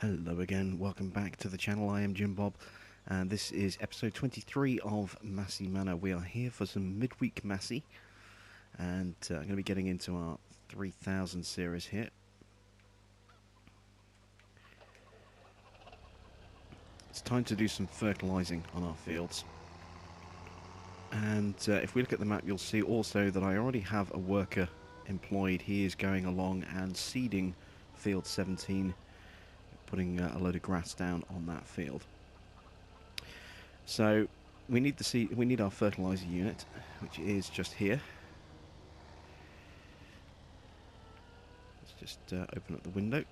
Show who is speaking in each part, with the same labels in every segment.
Speaker 1: Hello again, welcome back to the channel. I am Jim Bob, and this is episode 23 of Massey Manor. We are here for some midweek Massey, and I'm going to be getting into our 3000 series here. It's time to do some fertilising on our fields. And if we look at the map, you'll see also that I already have a worker employed. He is going along and seeding field 17, putting a load of grass down on that field. So we need our fertilizer unit, which is just here. Let's just open up the window.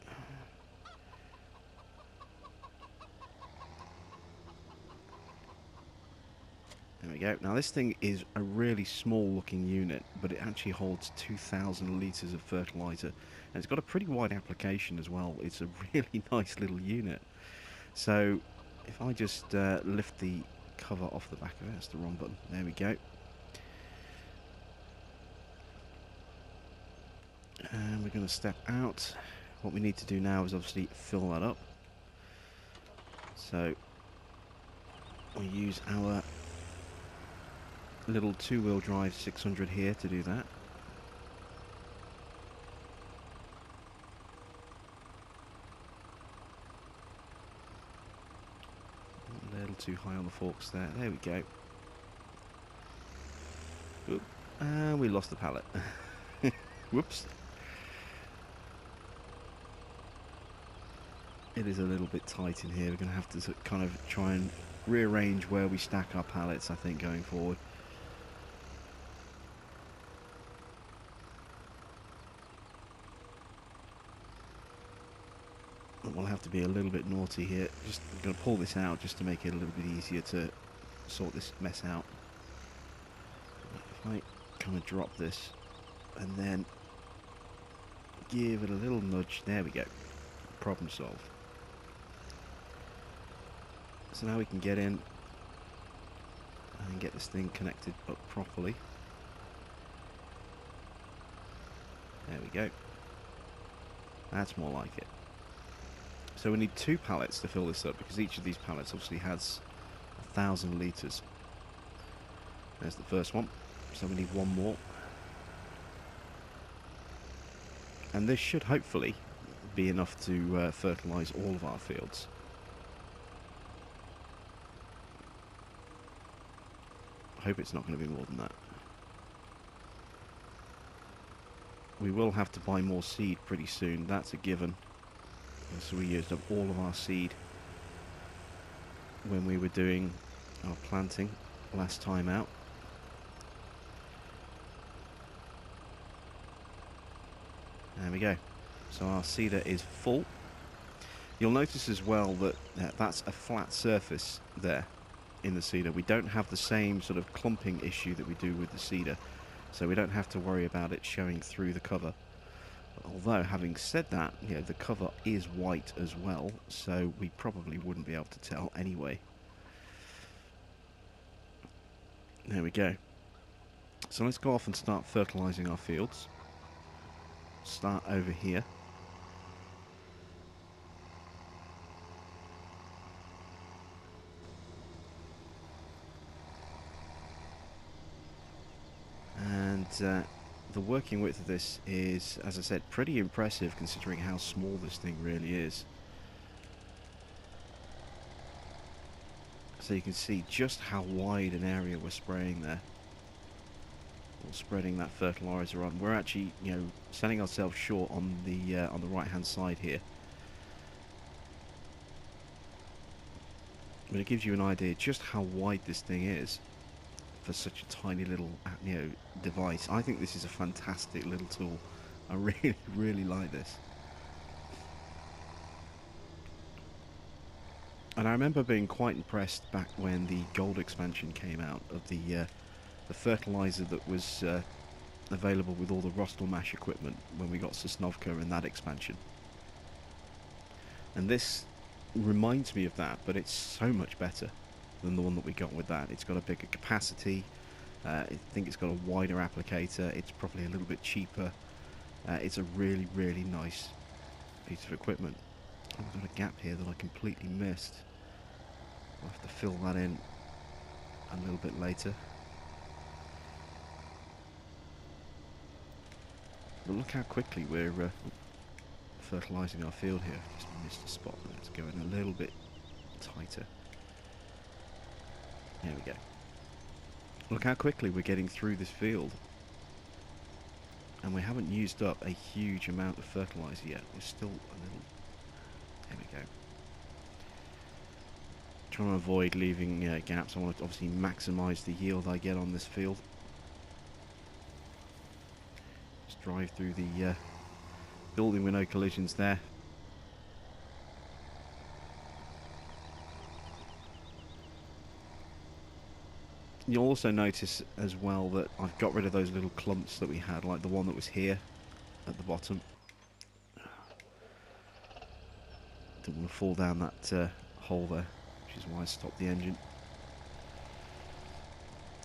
Speaker 1: There we go. Now this thing is a really small looking unit, but it actually holds 2,000 litres of fertiliser, and it's got a pretty wide application as well. It's a really nice little unit. So if I just lift the cover off the back of it, that's the wrong button, there we go. And we're going to step out. What we need to do now is obviously fill that up. So we use our little two-wheel drive 600 here to do that. A little too high on the forks there. There we go. Oop. And we lost the pallet. Whoops. It is a little bit tight in here. We're going to have to kind of try and rearrange where we stack our pallets, I think, going forward. We'll have to be a little bit naughty here. Just going to pull this out just to make it a little bit easier to sort this mess out. If I kind of drop this and then give it a little nudge, there we go. Problem solved. So now we can get in and get this thing connected up properly. There we go. That's more like it. So we need 2 pallets to fill this up, because each of these pallets obviously has 1,000 litres. There's the first one, so we need 1 more. And this should hopefully be enough to fertilise all of our fields. I hope it's not going to be more than that. We will have to buy more seed pretty soon, that's a given. So we used up all of our seed when we were doing our planting last time out. There we go. So our seeder is full. You'll notice as well that that's a flat surface there in the seeder. We don't have the same sort of clumping issue that we do with the seeder, so we don't have to worry about it showing through the cover. Although, having said that, you know, the cover is white as well, so we probably wouldn't be able to tell anyway. There we go. So let's go off and start fertilising our fields. Start over here. And the working width of this is, as I said, pretty impressive considering how small this thing really is. So you can see just how wide an area we're spraying there. Or spreading that fertilizer on. We're actually, you know, selling ourselves short on the right hand side here. But it gives you an idea just how wide this thing is for such a tiny little, you know, device. I think this is a fantastic little tool. I really, really like this. And I remember being quite impressed back when the gold expansion came out of the fertilizer that was available with all the Rostel Mash equipment when we got Sosnovka in that expansion. And this reminds me of that, but it's so much better than the one that we got with that. It's got a bigger capacity, I think it's got a wider applicator, it's probably a little bit cheaper. It's a really, really nice piece of equipment. I've got a gap here that I completely missed. I'll have to fill that in a little bit later. But look how quickly we're fertilising our field here. I've just missed a spot there. It's going a little bit tighter. There we go. Look how quickly we're getting through this field. And we haven't used up a huge amount of fertiliser yet. We're still a little... There we go. Trying to avoid leaving gaps. I want to obviously maximise the yield I get on this field. Just drive through the building with no collisions there. You'll also notice as well that I've got rid of those little clumps that we had, like the one that was here at the bottom. Didn't want to fall down that hole there, which is why I stopped the engine.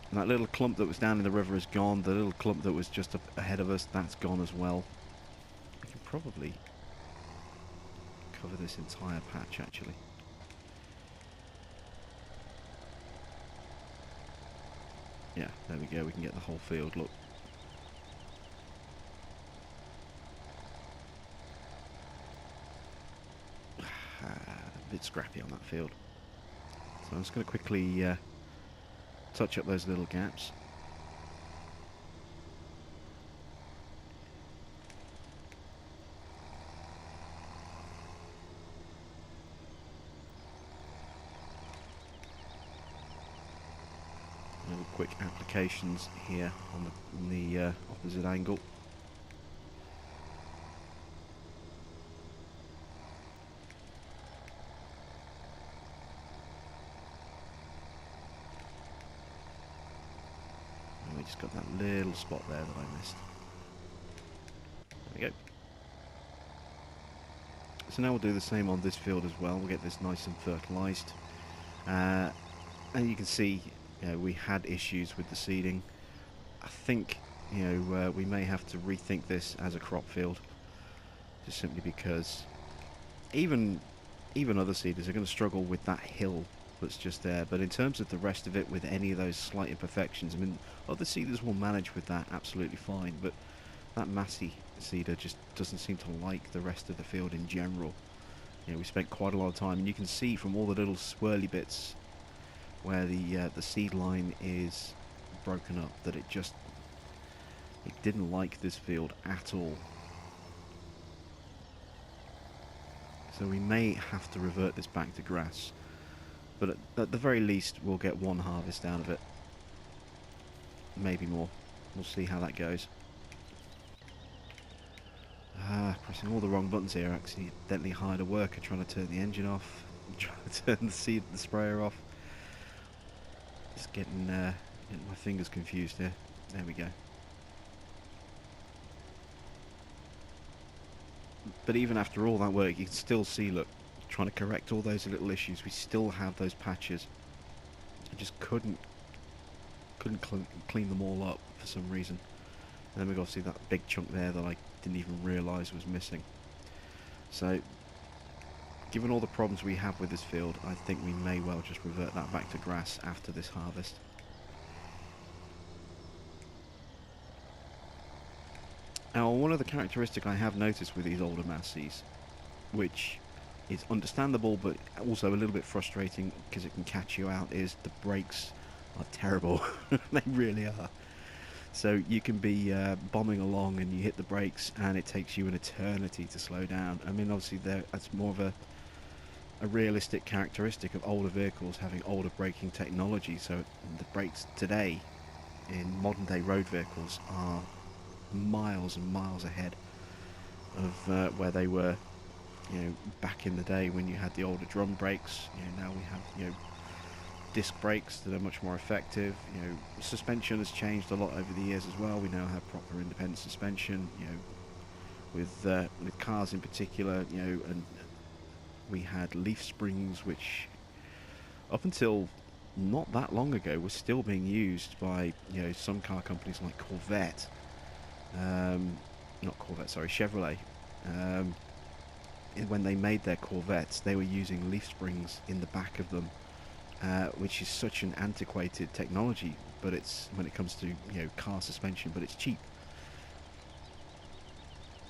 Speaker 1: And that little clump that was down in the river is gone. The little clump that was just up ahead of us, that's gone as well. We can probably cover this entire patch actually. Yeah, there we go, we can get the whole field, look. A bit scrappy on that field. So I'm just going to quickly touch up those little gaps. Little quick applications here on the opposite angle. And we just got that little spot there that I missed. There we go. So now we'll do the same on this field as well. We'll get this nice and fertilised. And you can see, you know, we had issues with the seeding. I think, you know, we may have to rethink this as a crop field, just simply because even other seeders are going to struggle with that hill that's just there. But in terms of the rest of it, with any of those slight imperfections, I mean, other seeders will manage with that absolutely fine. But that Massey seeder just doesn't seem to like the rest of the field in general. You know, we spent quite a lot of time, and you can see from all the little swirly bits where the seed line is broken up that it didn't like this field at all. So we may have to revert this back to grass, but at the very least we'll get one harvest out of it, maybe more. We'll see how that goes. Pressing all the wrong buttons here. Accidentally hired a worker trying to turn the engine off, trying to turn the sprayer off. Just getting my fingers confused here. There we go. But even after all that work, you can still see, look, trying to correct all those little issues, we still have those patches. I just couldn't clean them all up for some reason. And then we've obviously that big chunk there that I didn't even realise was missing. So, given all the problems we have with this field, I think we may well just revert that back to grass after this harvest. Now, one of the characteristics I have noticed with these older Masseys, which is understandable but also a little bit frustrating because it can catch you out, is the brakes are terrible. They really are. So you can be bombing along and you hit the brakes and it takes you an eternity to slow down. I mean, obviously that's more of a realistic characteristic of older vehicles having older braking technology. So the brakes today in modern day road vehicles are miles and miles ahead of where they were, you know, back in the day when you had the older drum brakes. You know, now we have, you know, disc brakes that are much more effective. You know, suspension has changed a lot over the years as well. We now have proper independent suspension, you know, with cars in particular, you know, and we had leaf springs, which up until not that long ago was still being used by, you know, some car companies like Chevrolet, when they made their Corvettes, they were using leaf springs in the back of them, which is such an antiquated technology. But it's when it comes to car suspension, but it's cheap.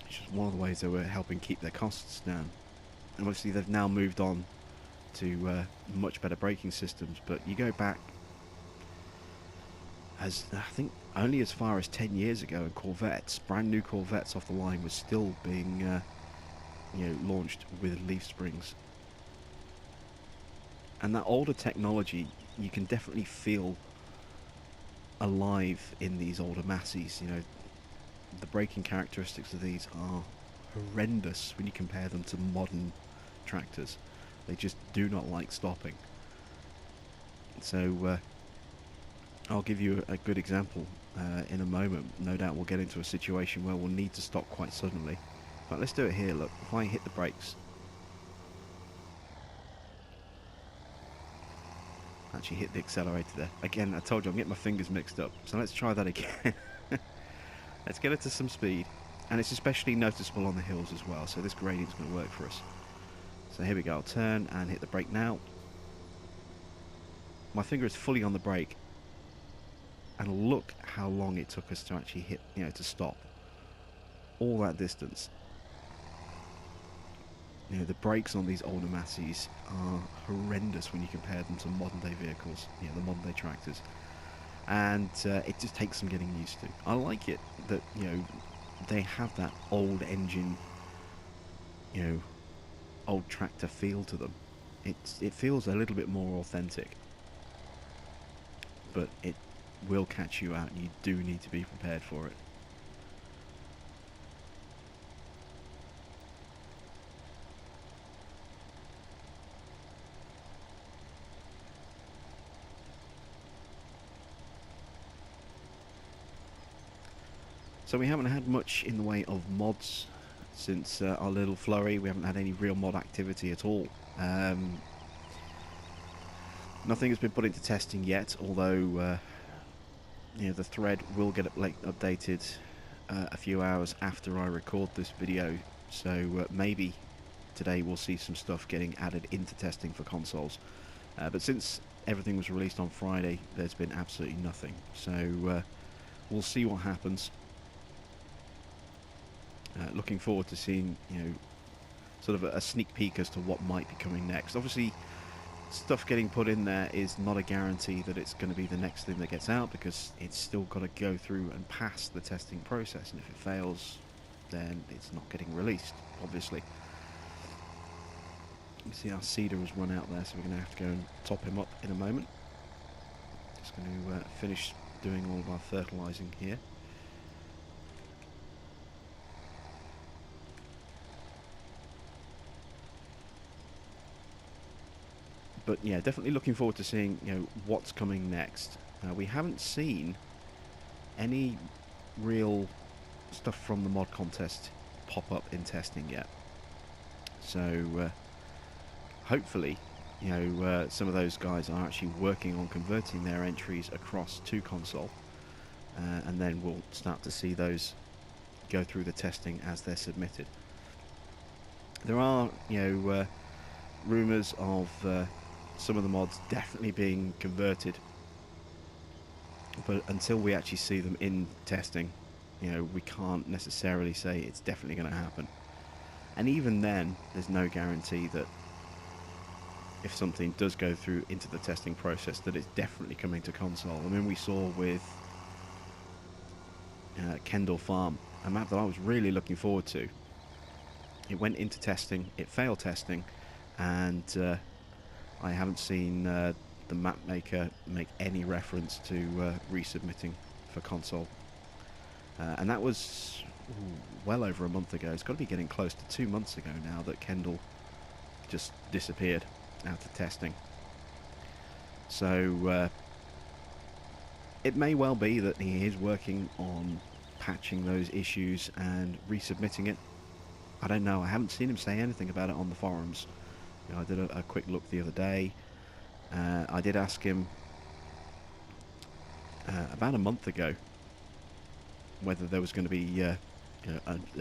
Speaker 1: It's just one of the ways they were helping keep their costs down. And obviously they've now moved on to much better braking systems. But you go back, as I think only as far as 10 years ago, and Corvettes, brand new Corvettes off the line, was still being launched with leaf springs. And that older technology, you can definitely feel alive in these older Masseys. The braking characteristics of these are horrendous when you compare them to modern tractors. They just do not like stopping. So I'll give you a good example in a moment. No doubt we'll get into a situation where we'll need to stop quite suddenly. But let's do it here. Look, if I hit the brakes, actually hit the accelerator there. Again, I told you I'm getting my fingers mixed up. So let's try that again. Let's get it to some speed. And it's especially noticeable on the hills as well. So this gradient's going to work for us. So here we go. I'll turn and hit the brake now. My finger is fully on the brake. And look how long it took us to actually hit, to stop. All that distance. The brakes on these older Masseys are horrendous when you compare them to modern day vehicles, the modern day tractors. And it just takes some getting used to. I like it that, they have that old engine, old tractor feel to them. It feels a little bit more authentic. But it will catch you out, and you do need to be prepared for it. So we haven't had much in the way of mods since our little flurry. We haven't had any real mod activity at all. Nothing has been put into testing yet, although the thread will get updated a few hours after I record this video. So maybe today we'll see some stuff getting added into testing for consoles. But since everything was released on Friday, there's been absolutely nothing. So we'll see what happens. Looking forward to seeing, sort of a sneak peek as to what might be coming next. Obviously, stuff getting put in there is not a guarantee that it's going to be the next thing that gets out, because it's still got to go through and pass the testing process, and if it fails, then it's not getting released, obviously. You see our seeder has run out there, so we're going to have to go and top him up in a moment. Just going to finish doing all of our fertilising here. But yeah, definitely looking forward to seeing what's coming next. We haven't seen any real stuff from the mod contest pop up in testing yet. So hopefully, some of those guys are actually working on converting their entries across to console, and then we'll start to see those go through the testing as they're submitted. There are, rumours of some of the mods definitely being converted, but until we actually see them in testing, we can't necessarily say it's definitely going to happen. And even then, there's no guarantee that if something does go through into the testing process, that it's definitely coming to console. I mean, we saw with Kendall Farm, a map that I was really looking forward to. It went into testing, it failed testing, and I haven't seen the map maker make any reference to resubmitting for console. And that was well over a month ago. It's got to be getting close to 2 months ago now that Kendall just disappeared out of testing. So it may well be that he is working on patching those issues and resubmitting it. I don't know. I haven't seen him say anything about it on the forums. I did a quick look the other day. I did ask him about a month ago whether there was going to be a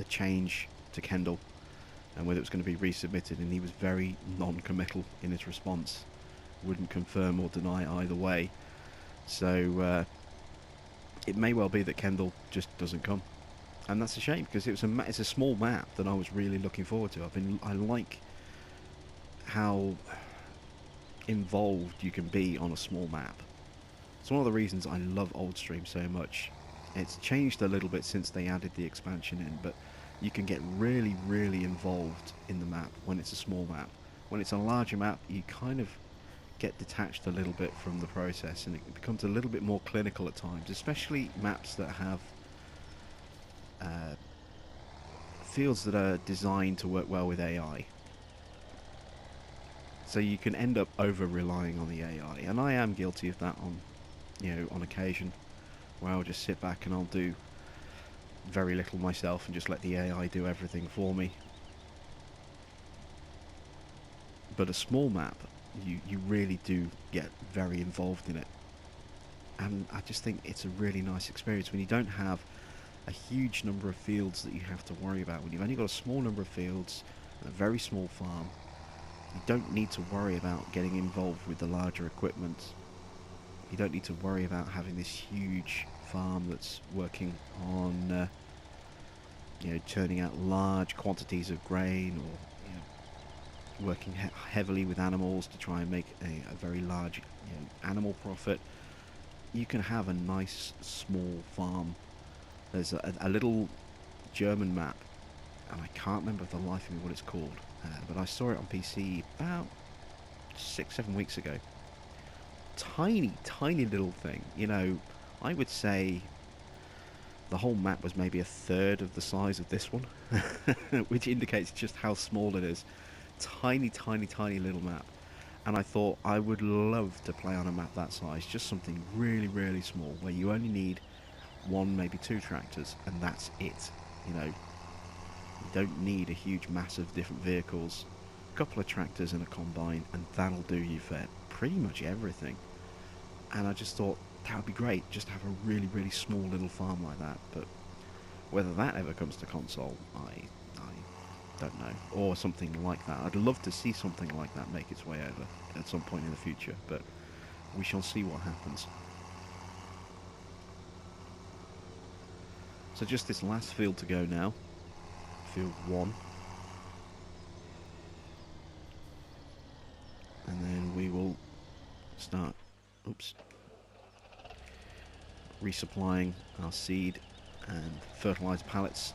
Speaker 1: change to Kendall, and whether it was going to be resubmitted, and he was very non-committal in his response. Wouldn't confirm or deny either way. So it may well be that Kendall just doesn't come, and that's a shame, because it's a small map that I was really looking forward to. I like how involved you can be on a small map. It's one of the reasons I love Oldstream so much. It's changed a little bit since they added the expansion in, but you can get really, really involved in the map when it's a small map. When it's a larger map, you kind of get detached a little bit from the process, and it becomes a little bit more clinical at times, especially maps that have fields that are designed to work well with AI. So you can end up over-relying on the AI, and I am guilty of that on occasion, where I'll just sit back and I'll do very little myself and just let the AI do everything for me. But a small map, you really do get very involved in it, and I just think it's a really nice experience when you don't have a huge number of fields that you have to worry about. When you've only got a small number of fields and a very small farm, you don't need to worry about getting involved with the larger equipment. You don't need to worry about having this huge farm that's working on turning out large quantities of grain, or working heavily with animals to try and make a very large animal profit. You can have a nice small farm. There's a little German map, and I can't remember for the life of me what it's called, but I saw it on PC about 6-7 weeks ago. Tiny little thing. I would say the whole map was maybe a third of the size of this one, which indicates just how small it is. Tiny little map. And I thought I would love to play on a map that size, just something really, really small, where you only need one, maybe two tractors, and that's it. You don't need a huge mass of different vehicles. A couple of tractors and a combine, and that'll do you for pretty much everything. And I just thought that would be great, just to have a really, really small little farm like that. But whether that ever comes to console, I don't know. Or something like that. I'd love to see something like that make its way over at some point in the future, but we shall see what happens. So just this last field to go now. Field 1. And then we will start resupplying our seed and fertilizer pallets,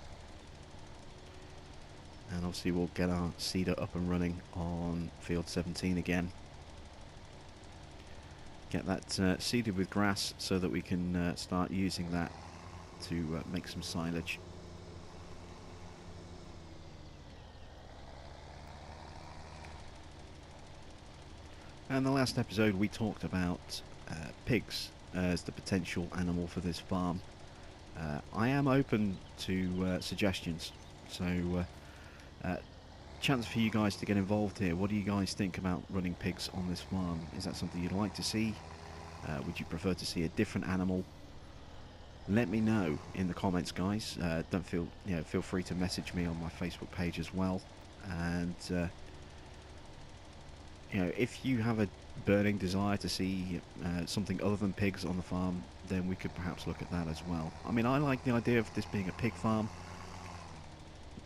Speaker 1: and obviously we'll get our seeder up and running on field 17 again. Get that seeded with grass so that we can start using that to make some silage. And the last episode we talked about pigs as the potential animal for this farm. I am open to suggestions, so chance for you guys to get involved here. What do you guys think about running pigs on this farm? Is that something you'd like to see? Would you prefer to see a different animal? Let me know in the comments, guys. Don't feel free to message me on my Facebook page as well. And if you have a burning desire to see something other than pigs on the farm, then we could perhaps look at that as well. I mean, I like the idea of this being a pig farm,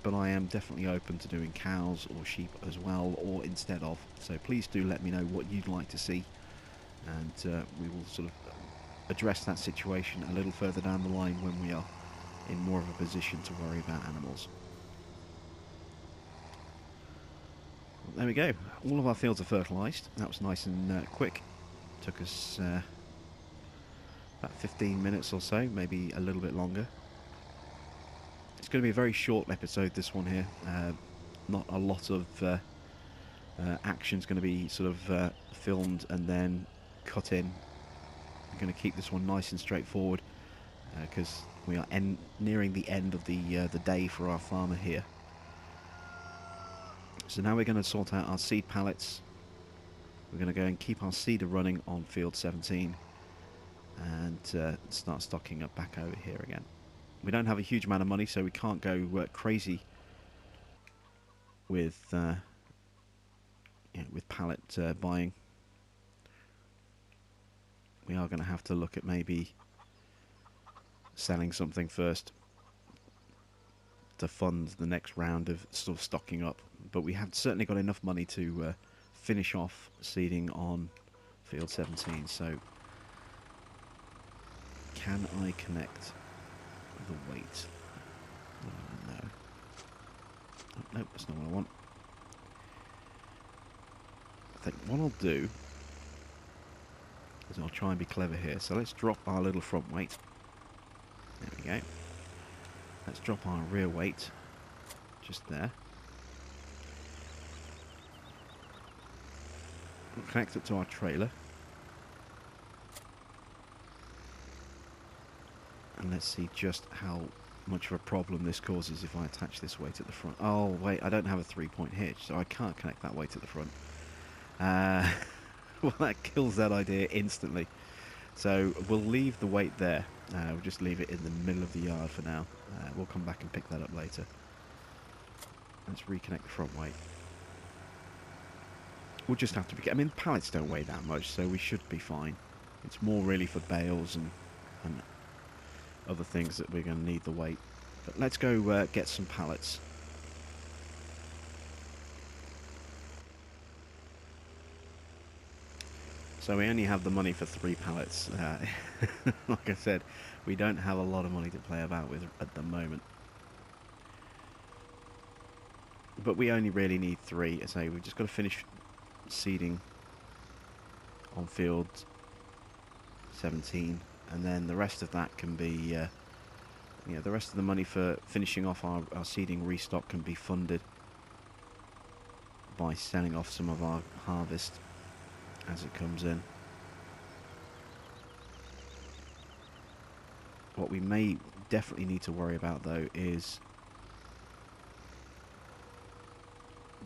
Speaker 1: but I am definitely open to doing cows or sheep as well, or instead of. So please do let me know what you'd like to see, and we will sort of address that situation a little further down the line when we are in more of a position to worry about animals. Well, there we go. All of our fields are fertilised. That was nice and quick. Took us about 15 minutes or so, maybe a little bit longer. It's going to be a very short episode, this one here. Not a lot of action's going to be sort of filmed and then cut in. I'm going to keep this one nice and straightforward because we are nearing the end of the day for our farmer here. So now we're going to sort out our seed pallets. We're going to go and keep our seeder running on field 17 and start stocking up back over here again. We don't have a huge amount of money, so we can't go crazy with with pallet buying. We are going to have to look at maybe selling something first to fund the next round of sort of stocking up. But we have certainly got enough money to finish off seeding on field 17. So can I connect the weight? No. Oh, nope, that's not what I want. I think what I'll do is I'll try and be clever here. So let's drop our little front weight. There we go. Let's drop our rear weight just there. We'll connect it to our trailer. And let's see just how much of a problem this causes if I attach this weight at the front. Oh, wait, I don't have a 3-point hitch, so I can't connect that weight at the front. Well, that kills that idea instantly. So we'll leave the weight there. We'll just leave it in the middle of the yard for now. We'll come back and pick that up later. Let's reconnect the front weight. We'll just have to be... I mean, pallets don't weigh that much, so we should be fine. It's more really for bales and other things that we're going to need the weight. But let's go get some pallets. So we only have the money for 3 pallets. Like I said, we don't have a lot of money to play about with at the moment. But we only really need 3. As I say, we've just got to finish seeding on field 17, and then the rest of that can be, the rest of the money for finishing off our seeding restock can be funded by selling off some of our harvest as it comes in. What we may definitely need to worry about though is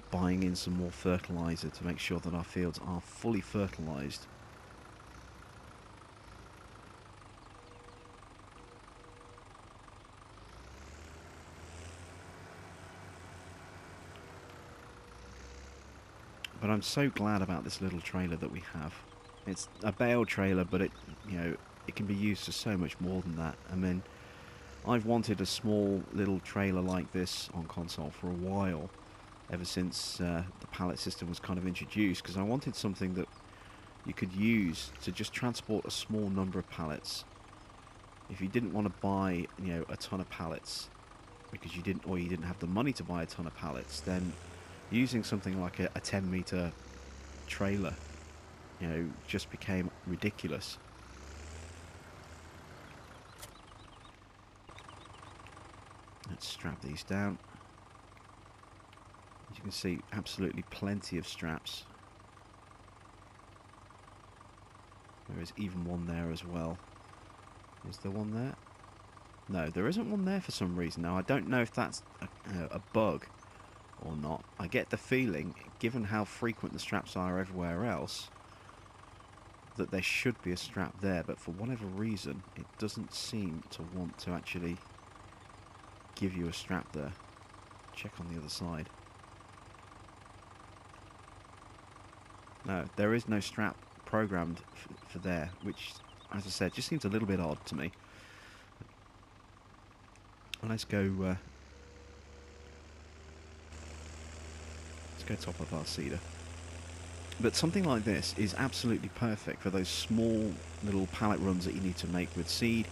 Speaker 1: buying in some more fertilizer to make sure that our fields are fully fertilized. But I'm so glad about this little trailer that we have. It's a bale trailer, but it can be used for so much more than that. I mean, I've wanted a small little trailer like this on console for a while, ever since the pallet system was kind of introduced, because I wanted something that you could use to just transport a small number of pallets. If you didn't want to buy, a ton of pallets because you didn't have the money to buy a ton of pallets, then using something like a 10-meter trailer, just became ridiculous. Let's strap these down. As you can see, absolutely plenty of straps. There is even one there as well. Is there one there? No, there isn't one there for some reason. Now, I don't know if that's a bug or not. I get the feeling, given how frequent the straps are everywhere else, that there should be a strap there, but for whatever reason it doesn't seem to want to actually give you a strap there. Check on the other side. No, there is no strap programmed for there, which, as I said, just seems a little bit odd to me. Let's go top up our seeder. But something like this is absolutely perfect for those small little pallet runs that you need to make with seed,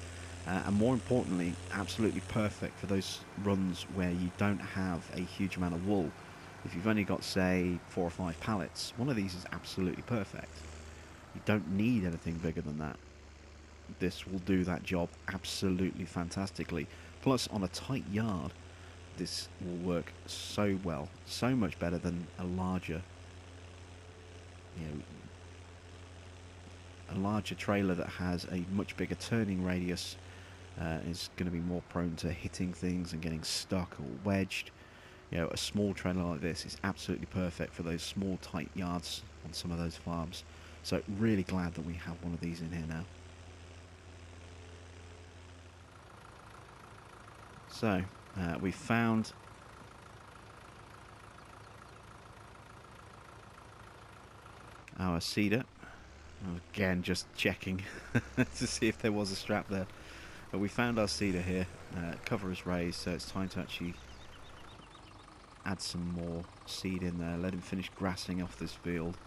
Speaker 1: and more importantly, absolutely perfect for those runs where you don't have a huge amount of wool. If you've only got, say, 4 or 5 pallets, one of these is absolutely perfect. You don't need anything bigger than that. This will do that job absolutely fantastically. Plus, on a tight yard, this will work so well, so much better than a larger, a larger trailer that has a much bigger turning radius. Is going to be more prone to hitting things and getting stuck or wedged. A small trailer like this is absolutely perfect for those small tight yards on some of those farms. So really glad that we have one of these in here now. So we found our seeder. Again, just checking to see if there was a strap there. But we found our seeder here. Cover is raised, so it's time to actually add some more seed in there. Let him finish grassing off this field.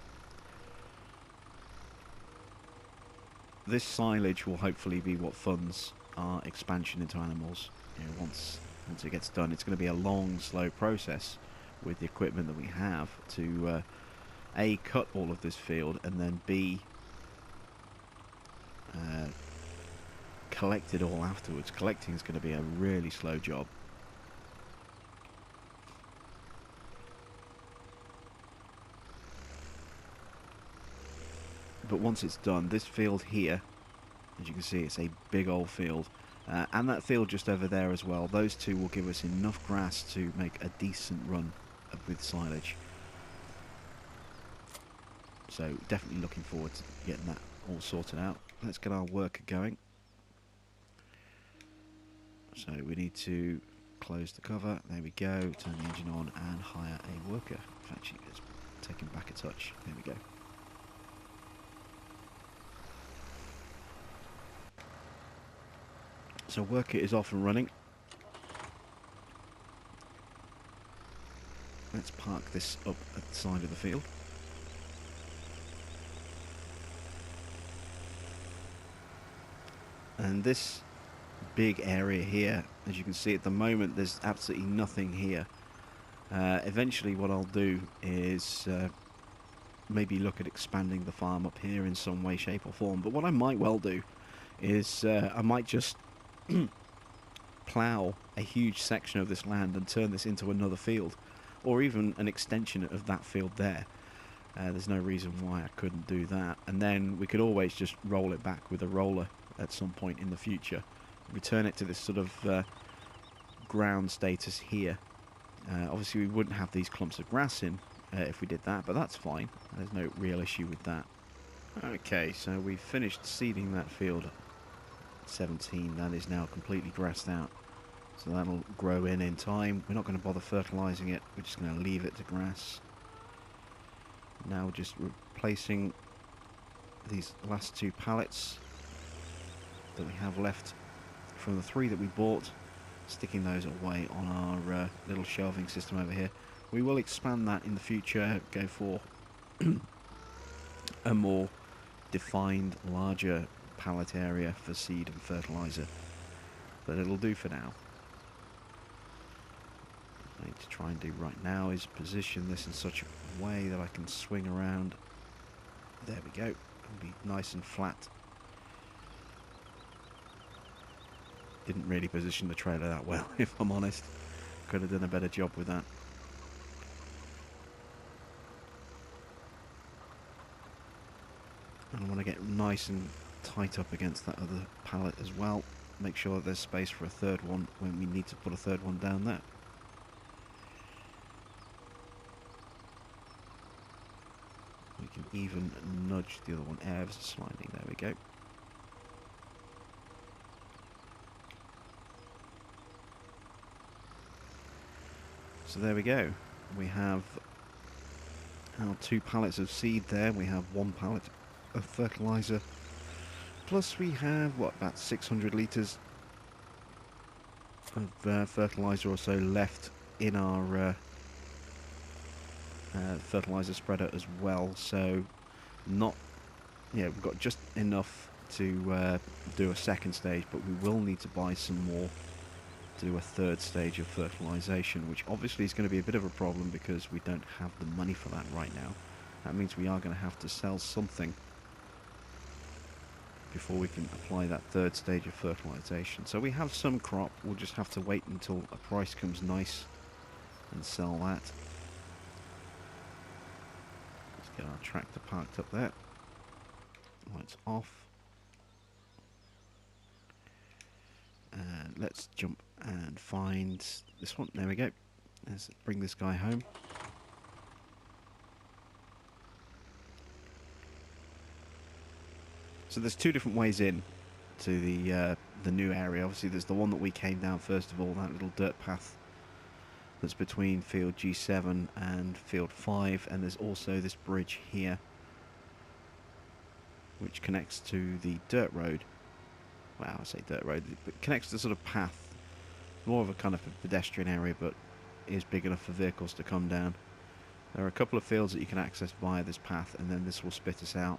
Speaker 1: This silage will hopefully be what funds our expansion into animals. You know, once it gets done, it's going to be a long, slow process with the equipment that we have to A, cut all of this field, and then B, collect it all afterwards. Collecting is going to be a really slow job. But once it's done, this field here, as you can see, it's a big old field. And that field just over there as well. Those two will give us enough grass to make a decent run with silage. So definitely looking forward to getting that all sorted out. Let's get our worker going. So we need to close the cover. There we go. Turn the engine on and hire a worker. Actually, let's take him back a touch. There we go. So worker is off and running. Let's park this up at the side of the field. And this big area here, as you can see at the moment, there's absolutely nothing here. Eventually what I'll do is maybe look at expanding the farm up here in some way, shape or form. But what I might well do is I might just plough a huge section of this land and turn this into another field, or even an extension of that field there. There's no reason why I couldn't do that, and then we could always just roll it back with a roller at some point in the future, return it to this sort of ground status here. Obviously we wouldn't have these clumps of grass in if we did that, but that's fine. There's no real issue with that. Okay, so we've finished seeding that field. 17, that is now completely grassed out, so that'll grow in time. We're not going to bother fertilizing it, we're just going to leave it to grass. Now we're just replacing these last two pallets that we have left from the 3 that we bought, sticking those away on our little shelving system over here. We will expand that in the future, go for a more defined, larger pallet area for seed and fertilizer, but it'll do for now. What I need to try and do right now is position this in such a way that I can swing around. There we go. It'll be nice and flat. Didn't really position the trailer that well, if I'm honest. Could have done a better job with that. And I want to get nice and tight up against that other pallet as well. Make sure that there's space for a third one when we need to put a third one down there. We can even nudge the other one ever so slightly. There we go. So there we go. We have our 2 pallets of seed there. We have 1 pallet of fertilizer. Plus we have, what, about 600 litres of fertilizer or so left in our fertilizer spreader as well. So we've got just enough to do a second stage, but we will need to buy some more to do a third stage of fertilization, which obviously is going to be a bit of a problem because we don't have the money for that right now. That means we are going to have to sell something before we can apply that third stage of fertilization. So we have some crop, we'll just have to wait until a price comes nice and sell that. Let's get our tractor parked up there. Lights off. And let's jump and find this one. There we go. Let's bring this guy home. So there's 2 different ways in to the new area. Obviously there's the one that we came down first of all, that little dirt path that's between field G7 and field 5, and there's also this bridge here which connects to the dirt road. Well, I say dirt road, it connects to the sort of path, more of a kind of a pedestrian area, but is big enough for vehicles to come down. There are a couple of fields that you can access via this path, and then this will spit us out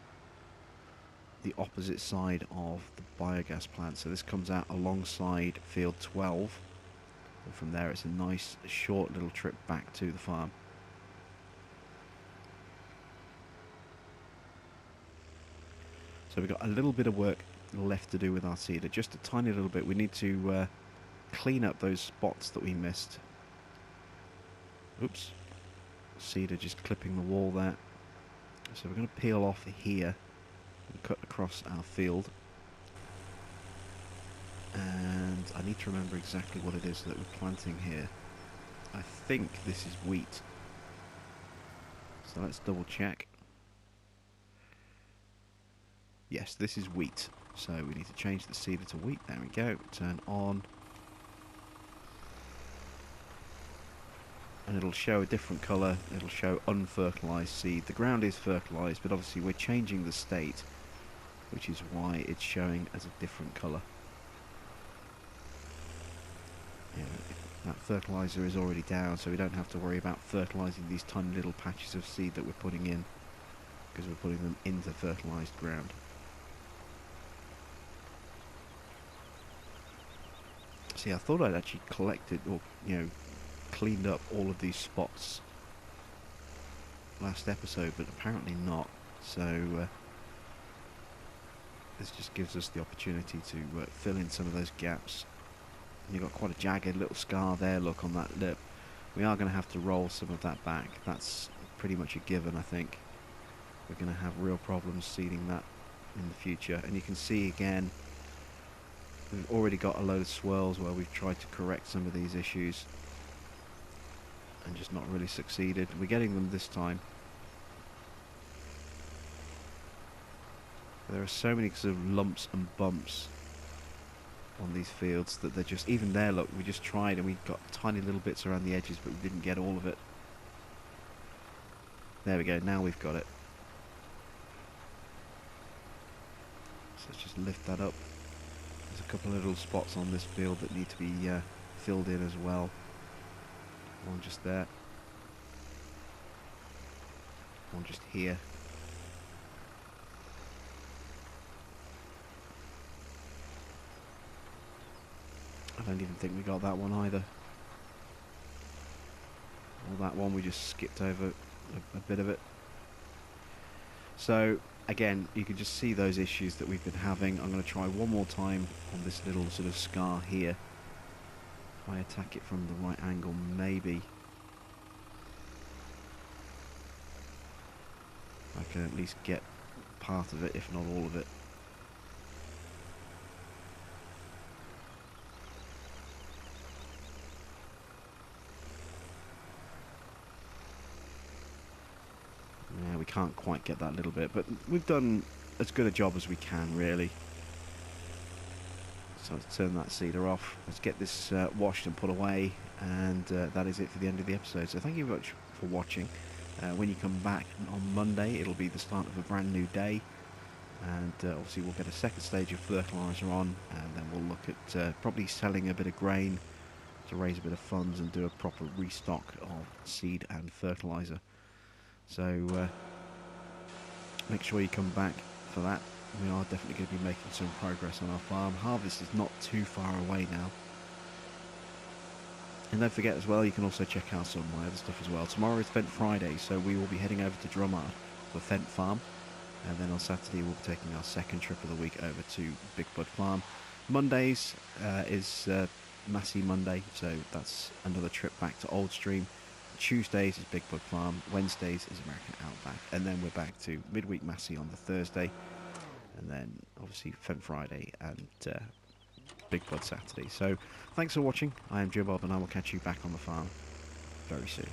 Speaker 1: the opposite side of the biogas plant. So this comes out alongside field 12, and from there it's a nice short little trip back to the farm. So we've got a little bit of work left to do with our seeder, just a tiny little bit. We need to clean up those spots that we missed. Oops, seeder just clipping the wall there. So we're going to peel off here and cut across our field. And I need to remember exactly what it is that we're planting here. I think this is wheat. So let's double check. Yes, this is wheat. So we need to change the seeder to wheat. There we go. Turn on. And it'll show a different colour. It'll show unfertilised seed. The ground is fertilised, but obviously we're changing the state, which is why it's showing as a different colour. Yeah, that fertiliser is already down, so we don't have to worry about fertilising these tiny little patches of seed that we're putting in, because we're putting them into fertilised ground. See, I thought I'd actually collected, or cleaned up all of these spots last episode, but apparently not. So this just gives us the opportunity to fill in some of those gaps. And you've got quite a jagged little scar there, look, on that lip. We are going to have to roll some of that back. That's pretty much a given, I think. We're going to have real problems seeding that in the future. And you can see again, we've already got a load of swirls where we've tried to correct some of these issues and just not really succeeded. We're getting them this time. There are so many sort of lumps and bumps on these fields that they're just, even there, look, we just tried and we got tiny little bits around the edges, but we didn't get all of it. There we go, now we've got it. So let's just lift that up. There's a couple of little spots on this field that need to be filled in as well. One just there. One just here. I don't even think we got that one either. Or that one, we just skipped over a bit of it. So again, you can just see those issues that we've been having. I'm going to try one more time on this little sort of scar here. If I attack it from the right angle, maybe I can at least get part of it, if not all of it. Yeah, we can't quite get that little bit, but we've done as good a job as we can, really. So let's turn that seeder off. Let's get this washed and put away, and that is it for the end of the episode. So thank you very much for watching. When you come back on Monday, it'll be the start of a brand new day, and obviously we'll get a second stage of fertiliser on, and then we'll look at probably selling a bit of grain to raise a bit of funds and do a proper restock of seed and fertiliser. So make sure you come back for that. We are definitely going to be making some progress on our farm. Harvest is not too far away now. And don't forget as well, you can also check out some of my other stuff as well. Tomorrow is Fent Friday, so we will be heading over to Drummond for Fent Farm. And then on Saturday we'll be taking our second trip of the week over to Big Bud Farm. Mondays is Massey Monday, so that's another trip back to Old Stream. Tuesdays is Big Bud Farm, Wednesdays is American Outback, and then we're back to midweek Massey on the Thursday, and then obviously Fent Friday and Big Bud Saturday. So thanks for watching. I am Joe Bob, and I will catch you back on the farm very soon.